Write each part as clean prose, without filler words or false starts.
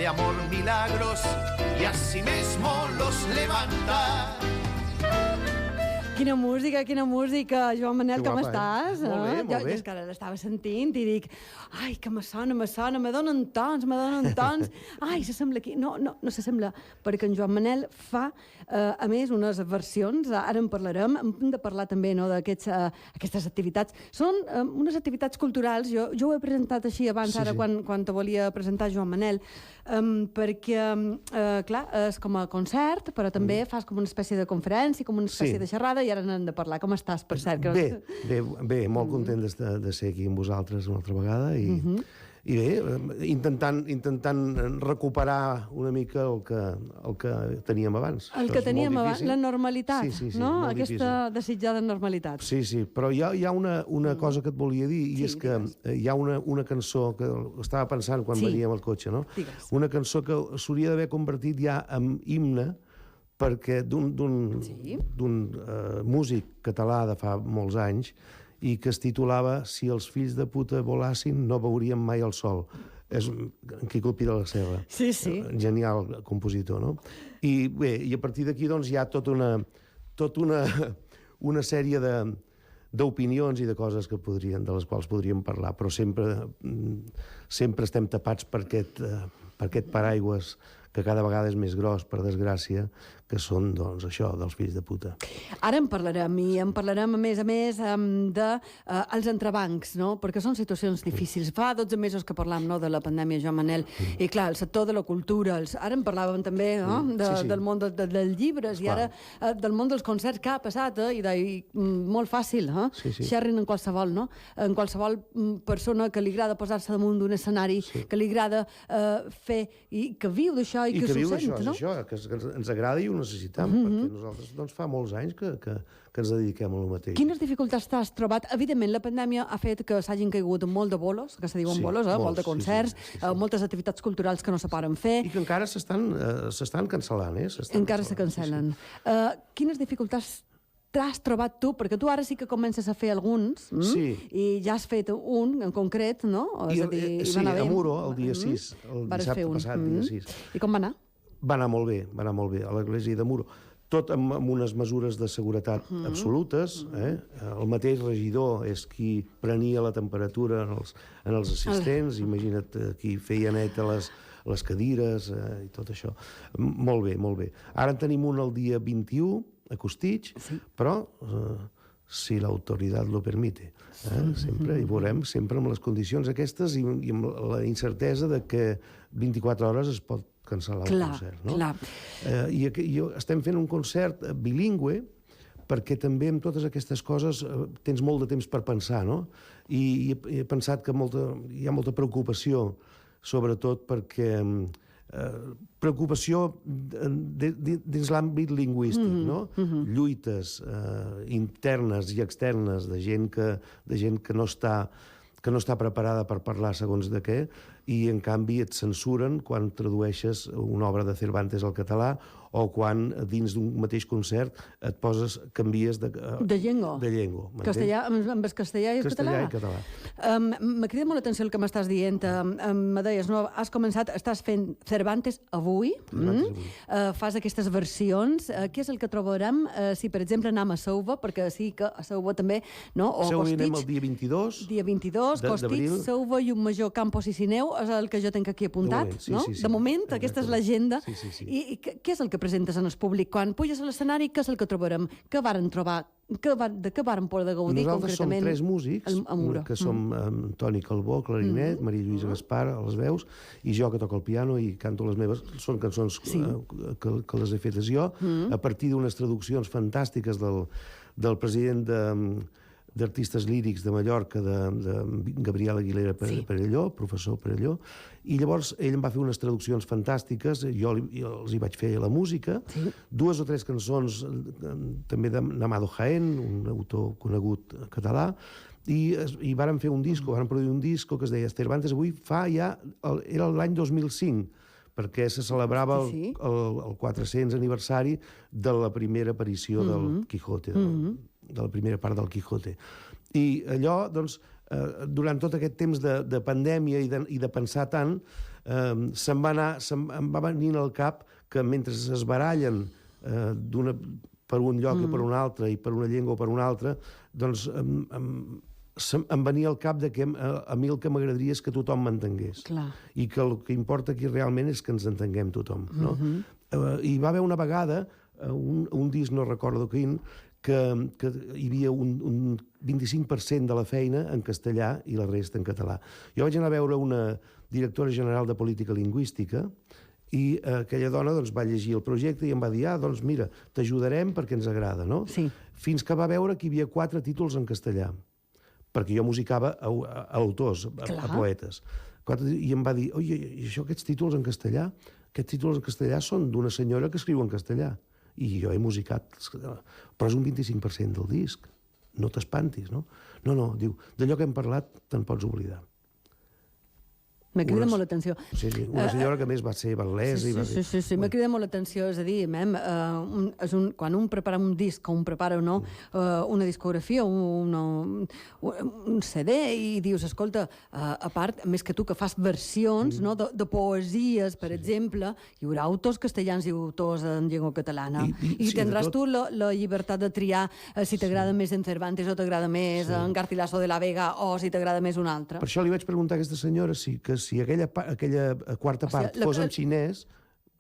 de amor milagros y así mismo los levanta. Quina música. Joan Manel, com estàs? Molt bé, molt bé. Jo és que ara l'estava sentint i dic, ai, que me sona, me donen tons. Ai, s'assembla aquí. No s'assembla, perquè en Joan Manel fa, a més, unes versions, ara en parlarem, hem de parlar també d'aquestes activitats. Són unes activitats culturals, jo ho he presentat així abans, ara quan te volia presentar Joan Manel, perquè, clar, és com a concert, però també fas com una espècie de conferència, com una espècie de xerrada, i ara n'hem de parlar. Com estàs, per cert? Bé, molt content de ser aquí amb vosaltres una altra vegada i bé, intentant recuperar una mica el que teníem abans. El que teníem abans, la normalitat, no? Aquesta desitjada normalitat. Sí, però hi ha una cosa que et volia dir, i és que hi ha una cançó que estava pensant quan veníem al cotxe, no? Una cançó que s'hauria d'haver convertit ja en himne, perquè d'un músic català de fa molts anys i que es titulava Si els fills de puta volassin no veurien mai el sol. És en Quico Pi de la Serra. Sí. Genial compositor, no? I bé, i a partir d'aquí doncs hi ha tota una sèrie d'opinions i de coses de les quals podríem parlar, però sempre estem tapats per aquest paraigües que cada vegada és més gros, per desgràcia, que són, doncs, això, dels fills de puta. Ara en parlarem, i en parlarem, a més, dels entrebancs, no? Perquè són situacions difícils. Fa 12 mesos que parlam, no?, de la pandèmia, Joan Manel, i clar, el sector de la cultura, ara en parlàvem també, no?, del món dels llibres, i ara del món dels concerts, que ha passat, i molt fàcil, xerrin en qualsevol, no? En qualsevol persona que li agrada posar-se damunt d'un escenari, que li agrada fer, i que viu d'això, i que s'ho sent, no? Que ens agrada i ho necessitem, perquè nosaltres doncs, fa molts anys que ens dediquem a lo mateix. Quines dificultats t'has trobat? Evidentment, la pandèmia ha fet que s'hagin caigut molt de bolos, que se diuen bolos, molt de concerts, moltes activitats culturals que no se poden fer. I que encara s'estan cancel·lant, Encara se cancel·len. Quines dificultats t'has trobat tu? Perquè tu ara sí que comences a fer alguns, i ja has fet un en concret, no? Sí, a Muro, el dia 6, el dissabte passat, dia 6. I com va anar? Va anar molt bé, a l'església de Muro. Tot amb unes mesures de seguretat absolutes. El mateix regidor és qui prenia la temperatura en els assistents. Imagina't, qui feia net a les cadires i tot això. Molt bé. Ara en tenim un el dia 21, a Costitx, però si l'autoritat lo permite. Sempre hi veurem, sempre amb les condicions aquestes i amb la incertesa de que 24 hores es pot cancel·lar el concert. I estem fent un concert bilingüe, perquè també amb totes aquestes coses tens molt de temps per pensar, no? I he pensat que hi ha molta preocupació, sobretot perquè preocupació dins l'àmbit lingüístic, no? Lluites internes i externes de gent que no està preparada per parlar segons de què, i en canvi et censuren quan tradueixes una obra de Cervantes al català o quan dins d'un mateix concert canvies de llengua. Castellà, amb el castellà i el català. Castellà i català. M'ha cridat molt l'atenció el que m'estàs dient. Me deies, no, estàs fent Cervantes avui, fas aquestes versions. Què és el que trobarem si, per exemple, anem a Seuva, perquè sí que a Seuva també, no? O a Seuva anem el dia 22. Dia 22, Costitx, Seuva i un major Campos i Sineu, és el que jo tinc aquí apuntat, no? De moment, aquesta és l'agenda. I què és el que presentes en el públic? Quan puges a l'escenari, què és el que trobarem? Què varen trobar? De què varen poder gaudir concretament? Nosaltres som 3 músics, que som Toni Calbó, clarinet, Maria Lluïsa Gaspar, a les veus, i jo que toco el piano i canto les meves. Són cançons que les he fetes jo, a partir d'unes traduccions fantàstiques del president d'Artistes Lírics de Mallorca, de Gabriel Aguilera Perelló, professor Perelló, i llavors ell em va fer unes traduccions fantàstiques, jo els hi vaig fer la música, 2 o 3 cançons també d'Amado Jaén, un autor conegut català, i vàrem fer un disco, vàrem produir un disco que es deia Cervantes avui, era l'any 2005, perquè se celebrava el 400 aniversari de la primera aparició del Quijote, de la primera part del Quijote. I allò, doncs, durant tot aquest temps de pandèmia i de pensar tant, em va venir al cap que mentre es barallen per un lloc i per un altre, i per una llengua o per una altra, doncs em venia al cap que a mi el que m'agradaria és que tothom m'entengués. I que el que importa aquí realment és que ens entenguem tothom. No? Hi va haver una vegada, un disc, no recordo quin, que hi havia un 25% de la feina en castellà i la resta en català. Jo vaig anar a veure una directora general de política lingüística i aquella dona va llegir el projecte i em va dir, doncs mira, t'ajudarem perquè ens agrada, no? Fins que va veure que hi havia 4 títols en castellà, perquè jo musicava a autors, a poetes. I em va dir, oi, i això, aquests títols en castellà? Aquests títols en castellà són d'una senyora que escriu en castellà. I jo he musicat, però és un 25% del disc. No t'espantis, no? No, diu, d'allò que hem parlat te'n pots oblidar. M'ha cridat molt l'atenció. Sí, una senyora que més va ser val·lesa. Sí, m'ha cridat molt l'atenció. És a dir, quan un prepara un disc, o un prepara una discografia, un CD, i dius, escolta, a part, més que tu que fas versions de poesies, per exemple, hi haurà autors castellans i autors en llengua catalana. I tindràs tu la llibertat de triar si t'agrada més en Cervantes o t'agrada més en Garcilaso de la Vega o si t'agrada més un altre. Per això li vaig preguntar a aquesta senyora si aquella quarta part fos en xinès,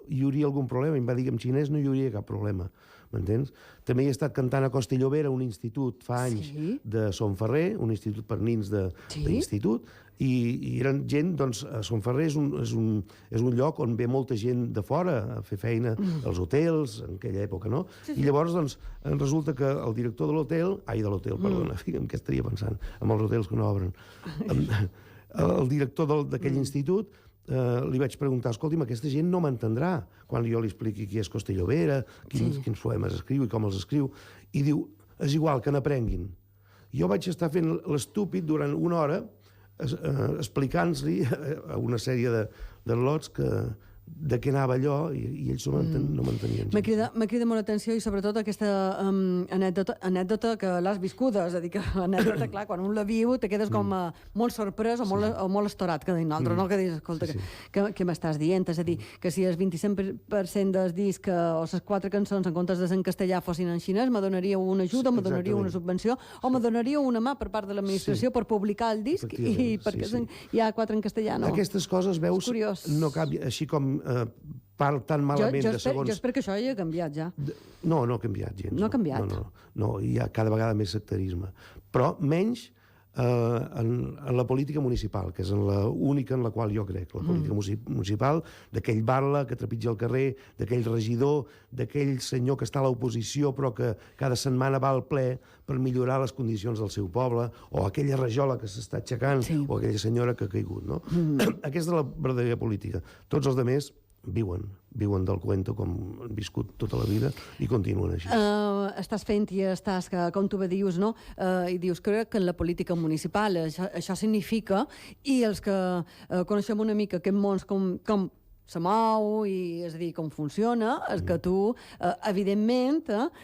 hi hauria algun problema. I em va dir que en xinès no hi hauria cap problema. M'entens? També he estat cantant a Costa i Llobera, un institut fa anys de Son Ferrer, un institut per nins d'institut, i eren gent, doncs, Son Ferrer és un lloc on ve molta gent de fora a fer feina, als hotels, en aquella època, no? I llavors, doncs, resulta que el director de l'hotel, perdona, en què estaria pensant? Amb els hotels que no obren. El director d'aquell institut li vaig preguntar, escolti'm, aquesta gent no m'entendrà quan jo li expliqui qui és Costa i Llobera, quins poemes escriu i com els escriu, i diu, és igual, que n'aprenguin. Jo vaig estar fent l'estúpid durant una hora explicant-li a una sèrie de lots de què anava allò, i ells no m'entenien. M'ha cridat molt l'atenció, i sobretot aquesta anècdota que l'has viscuda. És a dir, que l'anècdota, clar, quan un la viu, te quedes com molt sorprès o molt estorat, que dius, no? Que dius, escolta, què m'estàs dient? És a dir, que si el 25% del disc o les 4 cançons en comptes de ser en castellà fossin en xinès, me donaria una ajuda, me donaria una subvenció, o me donaria una mà per part de l'administració per publicar el disc, i perquè hi ha 4 en castellà, no? Aquestes coses, veus, no canvia, així com parla tan malament de segons... Jo espero que això hagi canviat ja. No ha canviat gens. No ha canviat? No, hi ha cada vegada més sectarisme. Però menys en la política municipal, que és l'única en la qual jo crec. La política municipal, d'aquell barla que trepitja el carrer, d'aquell regidor, d'aquell senyor que està a l'oposició però que cada setmana va al ple per millorar les condicions del seu poble, o aquella rajola que s'està aixecant, o aquella senyora que ha caigut, no? Aquesta és la verdadera política. Tots els altres viuen del cuento com han viscut tota la vida i continuen així. Estàs fent i estàs, com tu bé dius, no? I dius, crec que en la política municipal això significa, i els que coneixem una mica aquest món com se mou, i és a dir, com funciona, és que tu, evidentment,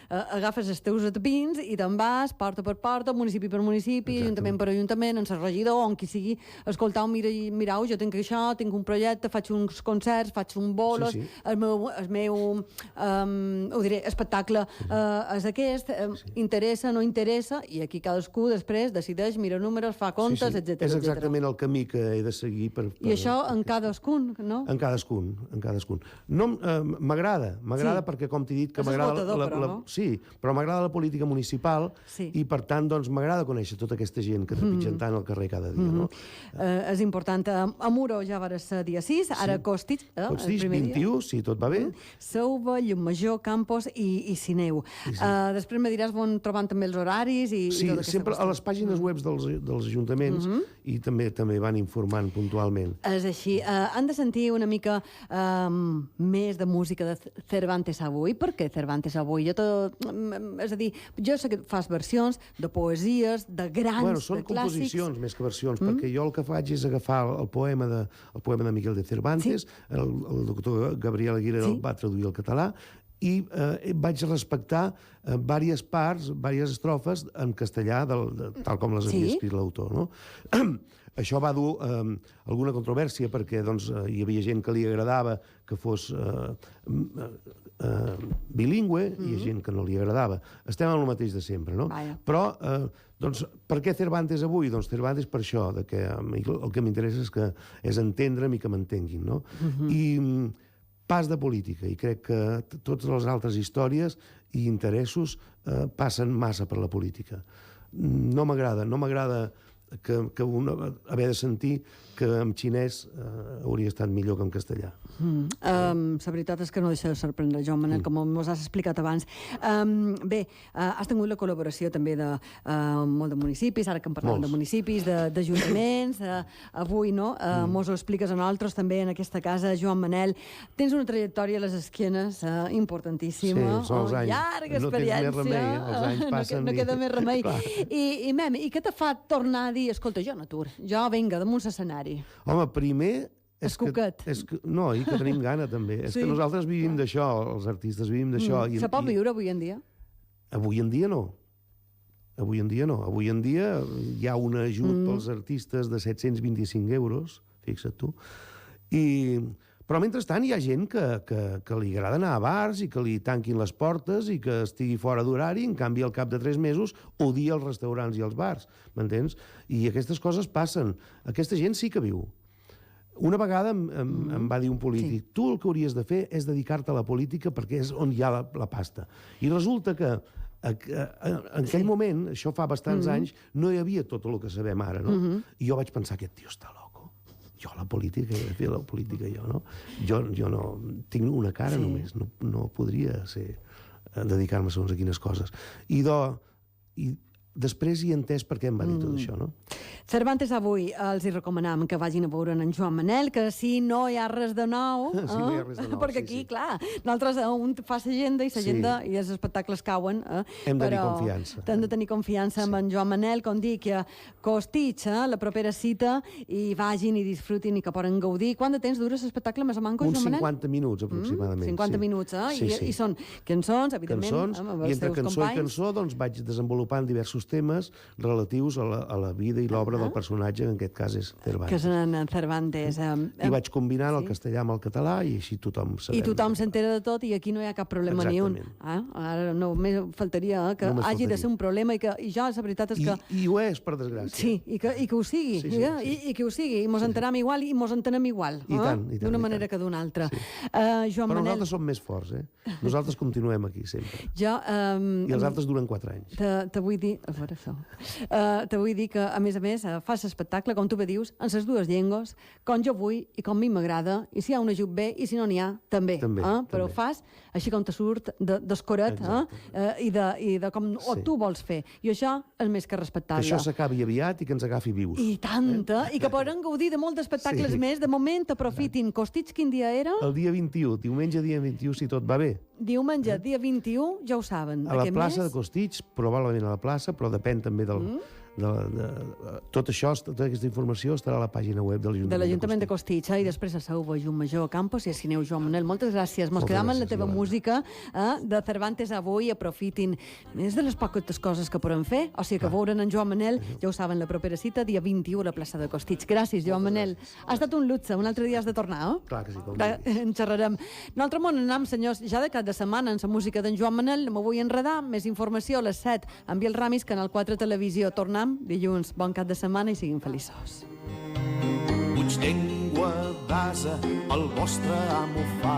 agafes els teus etapins i te'n vas porta per porta, municipi per municipi, ajuntament per ajuntament, en el regidor, on qui sigui, escoltau, mirau, jo tinc això, tinc un projecte, faig uns concerts, faig un bolos, el meu ho diré, espectacle és aquest, interessa, no interessa, i aquí cadascú després decideix, mira números, fa comptes, etc. És exactament el camí que he de seguir per... I això en cadascun, no? En cadascun. No, m'agrada perquè, com t'he dit, que m'agrada... Sí, però m'agrada la política municipal i, per tant, doncs, m'agrada conèixer tota aquesta gent que trepitgen tant al carrer cada dia, no? És important. A Muro ja vas ser dia 6, ara Costitx, Costitx, 21, si tot va bé. Sauva, Llumajor, Campos i Sineu. Després me diràs on trobant també els horaris i tota aquesta qüestió. Sí, sempre a les pàgines web dels ajuntaments, i també van informant puntualment. És així. Han de sentir una mica més de música de Cervantes avui. Per què Cervantes avui? És a dir, jo sé que fas versions de poesies, de grans, són de clàssics. Composicions més que versions, perquè jo el que faig és agafar el poema de Miguel de Cervantes, el doctor Gabriel Aguirre el va traduir al català, i vaig respectar diverses parts, diverses estrofes en castellà, tal com les havia escrit l'autor, no? això va dur alguna controvèrsia perquè doncs, hi havia gent que li agradava que fos bilingüe i hi ha gent que no li agradava. Estem en el mateix de sempre, no? Però, doncs, per què Cervantes avui? Doncs Cervantes per això, que el que m'interessa és entendre'm i que m'entenguin, no? I pas de política, i crec que totes les altres històries i interessos passen massa per la política. No m'agrada que haver de sentir que en xinès hauria estat millor que en castellà. La veritat és que no deixa de sorprendre, Joan Manel, com ens has explicat abans. Bé, has tingut la col·laboració també de molt de municipis, ara que em parlàvem de municipis, d'ajuntaments, avui, no? Mos ho expliques a nosaltres també en aquesta casa, Joan Manel. Tens una trajectòria a les esquenes importantíssima. Sí, són els anys. Llarga experiència. No tens més remei, els anys passen. No queda més remei. I, Mem, i què te fa tornar a dir, escolta, jo n'atur, jo vinga, damunt l'escenari? Home, primer... Escuquet. No, i que tenim gana, també. És que nosaltres vivim d'això, els artistes vivim d'això. Se pot viure avui en dia? Avui en dia no. Avui en dia no. Avui en dia hi ha un ajut pels artistes de 725 euros, fixa't tu. Però mentrestant hi ha gent que li agrada anar a bars i que li tanquin les portes i que estigui fora d'horari, en canvi al cap de 3 mesos odia els restaurants i els bars, m'entens? I aquestes coses passen. Aquesta gent sí que viu. Una vegada em va dir un polític, tu el que hauries de fer és dedicar-te a la política perquè és on hi ha la pasta. I resulta que en aquell moment, això fa bastants anys, no hi havia tot el que sabem ara, no? I jo vaig pensar, aquest tio està loco. Jo la política, he de fer la política jo, no? Jo no... Tinc una cara només, no podria dedicar-me segons a quines coses. I després hi he entès per què em va dir tot això, no? Cervantes avui els hi recomanam que vagin a veure en Joan Manel, que si no hi ha res de nou... Sí, no hi ha res de nou, perquè aquí, clar, nosaltres un fa l'agenda i els espectacles cauen. Hem de tenir confiança. Hem de tenir confiança amb en Joan Manel, com dic, que Costitx, la propera cita, i vagin i disfrutin i que poden gaudir. Quant de temps dura l'espectacle més o manco, Joan Manel? Uns 50 minuts, aproximadament. 50 minuts, I són cançons, evidentment, amb els teus companys. I entre cançó i cançó, doncs, vaig desenvolupant diversos temes relatius a la vida i l'obra del personatge, en aquest cas és Cervantes. Que és en Cervantes. I vaig combinant el castellà amb el català i així tothom sabem. I tothom s'entera de tot i aquí no hi ha cap problema ni un. Ara només faltaria que hagi de ser un problema i jo, la veritat és que... I ho és, per desgràcia. Sí, i que ho sigui. I que ho sigui. I mos entenem igual i mos entenem igual. I tant. D'una manera que d'una altra. Però nosaltres som més forts, Nosaltres continuem aquí sempre. I els altres duren 4 anys. Te vull dir... A veure això. Te vull dir que, a més, fas espectacle, com tu bé dius, en les dues llengües, com jo vull i com a mi m'agrada, i si hi ha un ajut bé, i si no n'hi ha, també. Però ho fas així com te surt d'escoret, i de com tu vols fer. I això és més que respectable. Que això s'acabi aviat i que ens agafi vius. I tant, i que poden gaudir de molts d'espectacles més. De moment, aprofitin. Costitx, quin dia era? El dia 21, diumenge dia 21, si tot va bé. Diumenge, dia 21, ja ho saben. A la plaça de Costitx, probablement a la plaça, però depèn també del... Tot això, tota aquesta informació estarà a la pàgina web de l'Ajuntament de Costitx. I després a Seu Llum Major Campos i a Cineu Joan Manel. Moltes gràcies. Mos quedam amb la teva música de Cervantes avui. Aprofitin. És de les poques coses que podem fer. O sigui que veuren en Joan Manel, ja ho saben, la propera cita, dia 21 a la plaça de Costitx. Gràcies, Joan Manel. Ha estat un luxe. Un altre dia has de tornar, Clar que sí. En xerrarem. Nosaltres món anem, senyors, ja de cap de setmana en la música d'en Joan Manel. No m'ho vull enredar. Més informació a les 7 amb Biel Ramis, Canal 4 Televisió. Tornem dilluns. Bon cap de setmana i siguin feliços. Puig llengua d'asa, el vostre amo fa